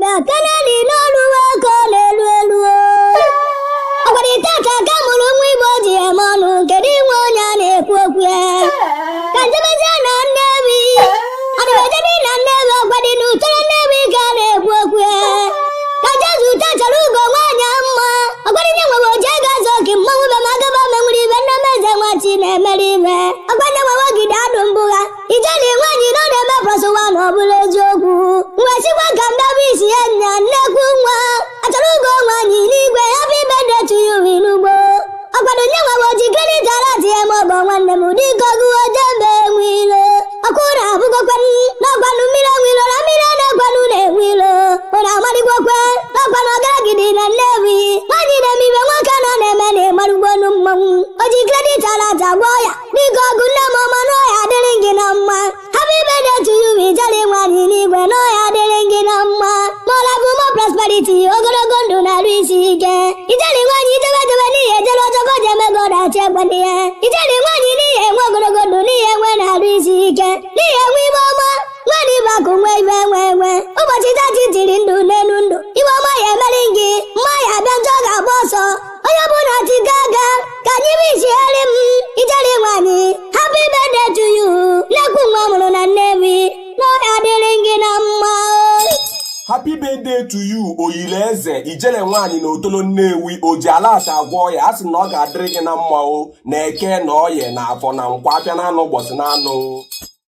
Kanani n'olu aka n'elu elu ọgwarịta ka aka mụrụ nwa Igbo ji eme ọnụ kedu inwe onye a na-ekwu okwu ya ka njebezie na Nnewi adịbedị na Nnewi ọgwadị na ụtọrọ Nnewi ka a na-ekwu okwu ya ka jezu ụta chọrọ ugo nwaanyị mma ọgwadị nye nwewe oji ego azụ oke mmanwụ be ma gaba menwere ibe nne meze nwachi na-emere ibe ọgwadị nwewe ogide adụ mbụgha ijeli nwaanyị nọ na-eme prọsụwa na ọ bụrụ eziokwu mwesikwa ka ndebe isi ya nya nnekwu nwa achọrọ ugo nwaanyị n'igwe happy birthday to you n'ugbo ọgwado nye nwewe oji kredit alati ya ma ọgọ nwanne m dịka ọgụ ojembe enwe ilo ọkụ na-abụgokwe n'ọgwanụ mmiri enwe ilo na mmiri na-egwanụ na-enwe ilo ụna amarịgwokwe n'ọgwanụ ọgaragidi na Nnewi nwaanyị na-eme ibe nwoke na na-eme na ịmarụgbonu mmanwụ oji kredit alati agwọ ya dịka ọgụ nne m ọma n'ọya adịrị gị na mma happy birthday to you ijeli nwaanyị n'igwe n'ọya adịrị gị na mma mọlabụ mọ prosperity ogologo ndụ na-arụ isi ike ijeli nwaanyị ijebe n'ihe ejere ọjọgọ jemego dachi ekwene ya ijeli nwaanyị n'ihe enwe ogologo ndụ n'ihe enwe na-arụ isi ike n'ihe enwe ibe ọma nwaanyị bụ akụ nwe ibe enwe ụbọchị tachi tiri ndụ n'elu ndụ ibe ọma ya emeri gị mma ya abịa njọ ga-agba ọsọ onye bụ na chi ga-aga ka anyị bụ isi eri m ijeli nwaanyị happy birthday to you nnekwu nwa mụrụ na Nnewi n'ọya dịrị gị na mma. Happy birthday to you Oyileze ijele nwaanyị na otolo Nnewi oji alata agwọ ya asị na ọ ga-adịrị gị na mma o na eke na oye na afọ na nkwa apịa na anụ ụbọchị na anụ